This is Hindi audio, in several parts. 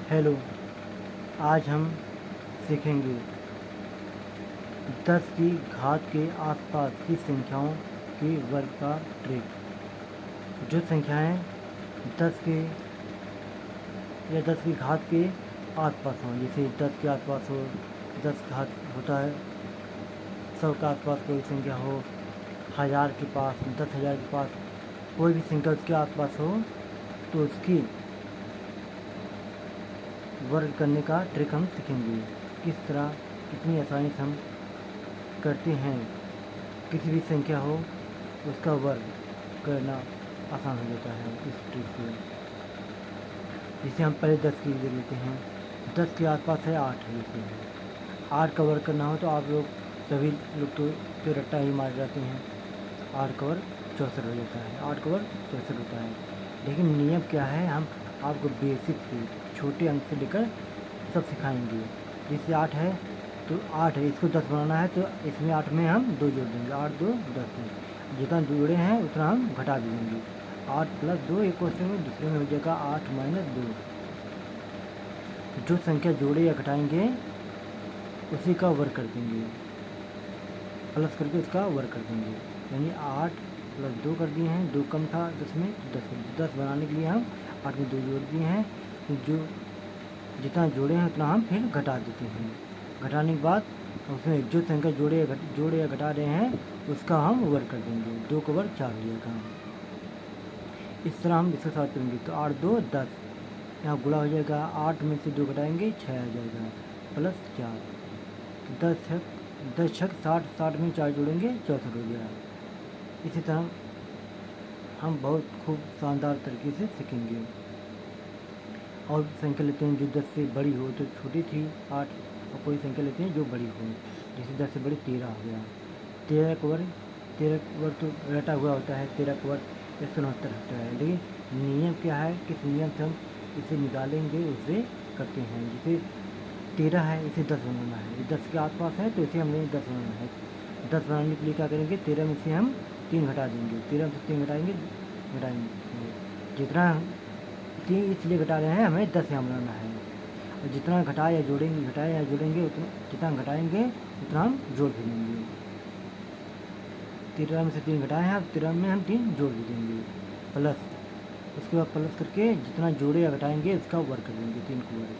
हेलो, आज हम सीखेंगे 10 की घात के आसपास की संख्याओं के वर्ग का ट्रिक। जो संख्याएं 10 के या 10 की घात के आसपास हों, जैसे 10 के आसपास हो, 10 घात होता है 100 के आसपास कोई संख्या हो, 1000 के पास, 10,000 के पास कोई भी संख्या उसके आसपास हो, तो उसकी वर्ग करने का ट्रिक हम सीखेंगे। किस तरह कितनी आसानी से हम करते हैं, किसी भी संख्या हो उसका वर्ग करना आसान हो जाता है इस ट्रिक से। जिसे हम पहले 10 की ले लेते हैं। 10 के आसपास है 8 जैसे 8 का वर्ग करना हो तो आप लोग सभी लोग तो रट्टा ही मार जाते हैं। 8 का वर्ग 64 हो जाता है, 8 का वर्ग 64 होता है। लेकिन नियम क्या है, हम आपको बेसिक से छोटे अंक से लेकर सब सिखाएंगे। जैसे 8 है तो 8 है, इसको 10 बनाना है तो इसमें 8 में हम 2 जोड़ देंगे, 8 2 10 है। जितना जोड़े हैं उतना हम घटा देंगे। 8 + 2 एक क्वेश्चन में दूसरे में हो जाएगा 8 - 2। जो संख्या जोड़े या घटाएंगे उसी का वर्ग कर देंगे, प्लस करके उसका वर्ग कर देंगे। यानी 8 + 2 कर दिए हैं, 2 कम था 10 में, 10 बनाने के लिए हम 8 में 2 जोड़ दिए हैं। तो जो जितना जोड़े हैं उतना हम फिर घटा देते हैं। घटाने के बाद उसमें जो संख्या जोड़े या घटा रहे हैं उसका हम वर्ग कर देंगे। 2 का वर्ग 4 हो जाएगा। इस तरह हम इसके साथ करेंगे तो 8 2 10, यहाँ गुणा हो जाएगा। 8 में से 2 घटाएंगे 6 आ जाएगा, प्लस 4। तो 10 छक 60, 60 में 4 जोड़ेंगे 64 हो गया। इसी तरह हम बहुत खूब शानदार तरीके से सीखेंगे। और संख्या लेते हैं जो 10 से बड़ी हो, तो छोटी थी 8, और कोई संख्या लेते हैं जो बड़ी हो, जैसे 10 से बड़ी 13 हो गया। 13 का वर्ग तो रटा हुआ होता है, 13 का वर्ग 169 होता है। लेकिन नियम क्या है, किस नियम से हम इसे निकालेंगे उसे करते हैं। जैसे 13 है, इसे 10 बनाना है, ये 10 के आसपास है तो इसे हमें 10 बनाना है। 10 बनाने के लिए क्या करेंगे, 13 में से हम 3 घटा देंगे, 13 में से 3 घटाएंगे जितना 3 इसलिए घटा रहे हैं, हमें 10 यहाँ बनाना है। और जितना घटाया या जोड़ेंगे उतना, जितना घटाएंगे उतना हम जोड़ भी देंगे। 13 में से 3 घटाए हैं, अब 13 में हम 3 जोड़ भी देंगे, प्लस उसके बाद प्लस करके जितना जोड़े या घटाएंगे उसका वर्ग कर देंगे, 3 को वर्ग।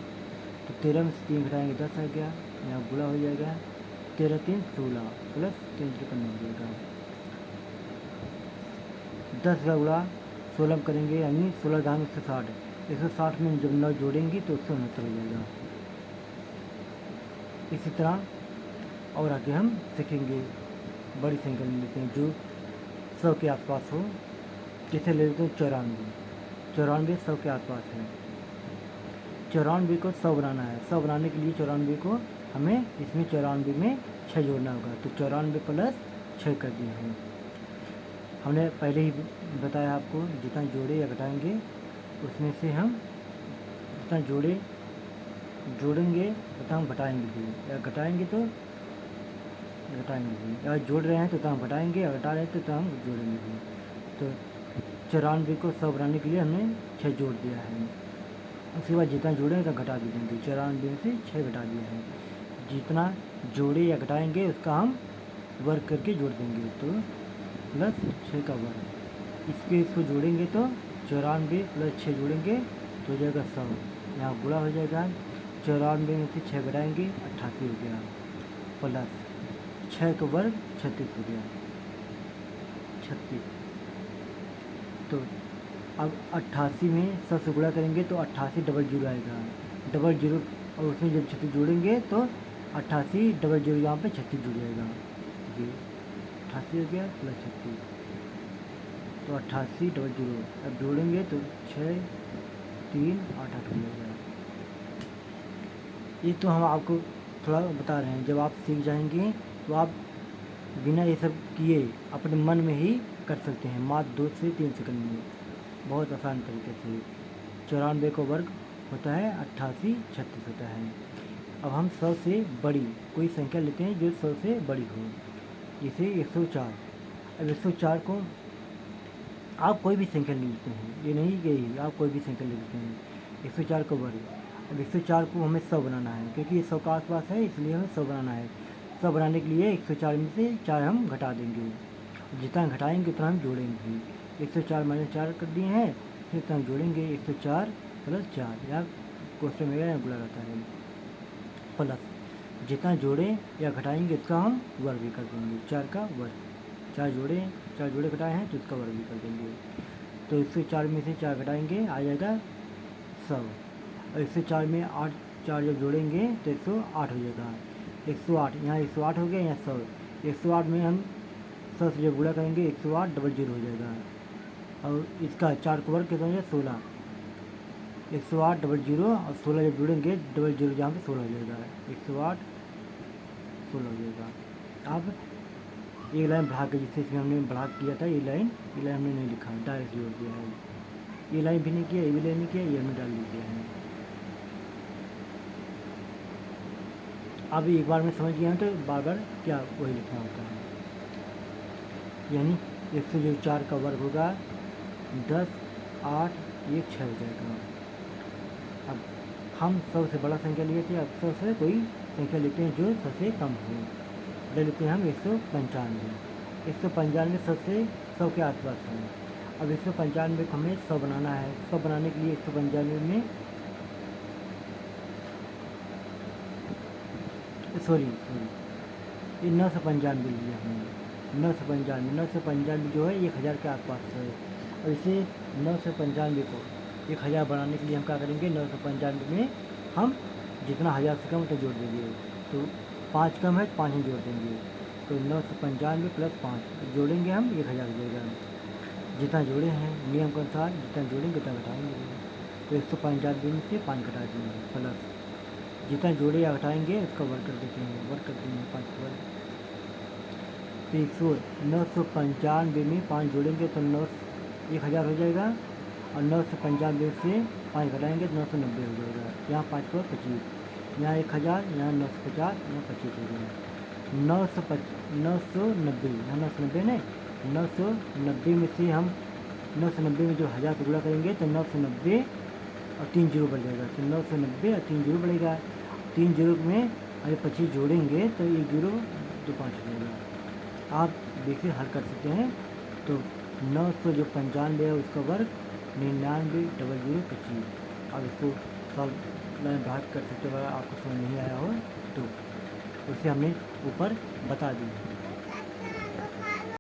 तो 13 में से 3 घटाएंगे 10 आ गया, यहाँ गुणा हो जाएगा। 13 3 16 प्लस 3 53 हो जाएगा। 10 का गुणा 16 में करेंगे, यानी 16 दाम 160, 160 में जब 9 जोड़ेंगे तो 169 हो जाएगा। इसी तरह और आगे हम सीखेंगे। बड़ी संख्या ले लेते हैं जो 100 के आसपास हो। जैसे ले लेते हैं 94, 100 के आसपास है। 94 को 100 बनाना है। 100 बनाने के लिए 94 को हमें इसमें 94 में 6 जोड़ना होगा, तो 94 + 6 कर दिए हैं। हमने पहले ही बताया आपको, जितना जोड़े या घटाएंगे उसमें से हम जितना जोड़ेंगे उतना हम घटाएंगे भी, या घटाएंगे तो घटाएंगे भी, या जोड़ रहे हैं तो उतना हम घटाएंगे, या घटा रहे हैं तो उतना हम जोड़ेंगे भी। तो 94 को 100 बनाने के लिए हमने 6 जोड़ दिया है। उसके बाद जितना जोड़ें उतना घटा भी देंगे, 94 में से 6 घटा दिया है। जितना जोड़े या घटाएंगे उसका हम वर्ग करके जोड़ देंगे, तो प्लस 6 का वर्ग। इसको जोड़ेंगे तो 94 + 6 जोड़ेंगे तो हो जाएगा 100, यहाँ गुणा हो जाएगा। 94 में से 6 घटाएंगे 88 हो गया, प्लस 6 का वर्ग 36 हो गया, 36। तो अब 88 में 100 से गुणा करेंगे तो 88 डबल जीरो आएगा, डबल जीरो, और उसमें जब 36 जोड़ेंगे तो 88 डबल जीरो यहाँ पे 36 जुड़ जाएगा। ये 88 हो गया प्लस 36, तो 88 डबल जीरो, अब जोड़ेंगे तो 6 3 8 8 हो जाएगा। ये तो हम आपको थोड़ा बता रहे हैं, जब आप सीख जाएंगे तो आप बिना ये सब किए अपने मन में ही कर सकते हैं, मात्र 2 से 3 सेकंड में, बहुत आसान तरीके से। 94 का वर्ग होता है 88, 36 होता है। अब हम 100 से बड़ी कोई संख्या लेते हैं जो 100 से बड़ी हो, जैसे 104। अब 104 को आप कोई भी संख्या ले लेते हैं, ये नहीं कि आप कोई भी संख्या ले लेते हैं। 104 का वर्ग अब 104 को हमें 100 बनाना है, क्योंकि ये 100 का आसपास है, इसलिए हमें 100 बनाना है। 100 बनाने के लिए 104 में से 4 हम घटा देंगे। जितना घटाएंगे उतना हम जोड़ेंगे। 104 माइनस 4 कर दिए हैं, फिर उतना हम जोड़ेंगे 104 प्लस 4, या क्वेश्चन में या बोला जाता है प्लस। जितना जोड़ें या घटाएंगे उसका हम वर्ग भी कर देंगे। 4 का वर्ग, 4 जोड़े घटाए हैं तो इसका वर्ग भी कर देंगे। तो 104 में से 4 घटाएंगे आ जाएगा 100, और 104 में 8 4 जब जोड़ेंगे तो 108 हो जाएगा। 108 यहाँ 108 हो गया, यहाँ 100। 108 में हम 100 से जब गुणा करेंगे 108 डबल जीरो हो जाएगा, और इसका 4 का वर्ग कितना हो जाएगा 16। 108 डबल जीरो और 16 जब जोड़ेंगे, डबल जीरो जहाँ पे 16 हो जाएगा, 108 16 हो जाएगा। अब एक लाइन बढ़ा के, जिससे इसमें हमने बढ़ा किया था, ये लाइन हमने नहीं लिखा, डायरेक्ट जोड़ दिया है। ये लाइन भी नहीं किया, ये भी लाइन नहीं किया, ये हमने डाल दिया है। अब एक बार में समझ गया तो बार बार क्या वही लिखना होता है। यानी 104 का वर्ग होगा 10 8 1 6 हो जाएगा। अब हम 100 से बड़ा संख्या लिए थे, अब 100 से कोई संख्या लेते हैं जो 100 से कम हो। ले लेते हैं हम 195। 195 100 से 100 के आसपास है। अब 195 को हमें 100 बनाना है। 100 बनाने के लिए 195 में सॉरी ये 995 लिया हमने। 995 जो है 1000 के आसपास है। और इसे 995 को 1000 बनाने के लिए हम क्या करेंगे, 995 में हम जितना 1000 से कम तो जोड़ देंगे। तो 5 कम है तो 5 हम जोड़ देंगे, तो 995 प्लस 5 जोड़ेंगे हम 1000 हो जाएगा। जितना जोड़े हैं नियम के अनुसार जितना जोड़ेंगे उतना घटाएंगे। तो 195 में से 5 घटा देंगे, प्लस जितना जोड़े या घटाएंगे उसका वर्ग कर देते हैं, वर्ग कर देंगे 5 का वर्ग। तो 995 में 5 जोड़ेंगे तो 1000 हो जाएगा, और 995 से 5 घटाएंगे तो 990 हो जाएगा। यहाँ 5 को 25, यहाँ 1000, यहाँ 950, यहाँ 25 हो जाएगा। 990, यहाँ 990 नहीं, 990 में से हम 990 में जो 1000 से गुणा करेंगे तो 990 और 3 जीरो बढ़ जाएगा, तो 990 और 3 जीरो बढ़ेगा। 3 जीरो में अगर 25 जोड़ेंगे तो 1 जीरो 2 5 हो जाएगा। आप देखिए हल कर सकते हैं। तो 900 जो 95 है उसका वर्ग 99 डबल जीरो 25। अब इसको सॉल्व लाइन बात कर सकते हो, अगर आपको समझ नहीं आया हो तो उसे हमने ऊपर बता दी।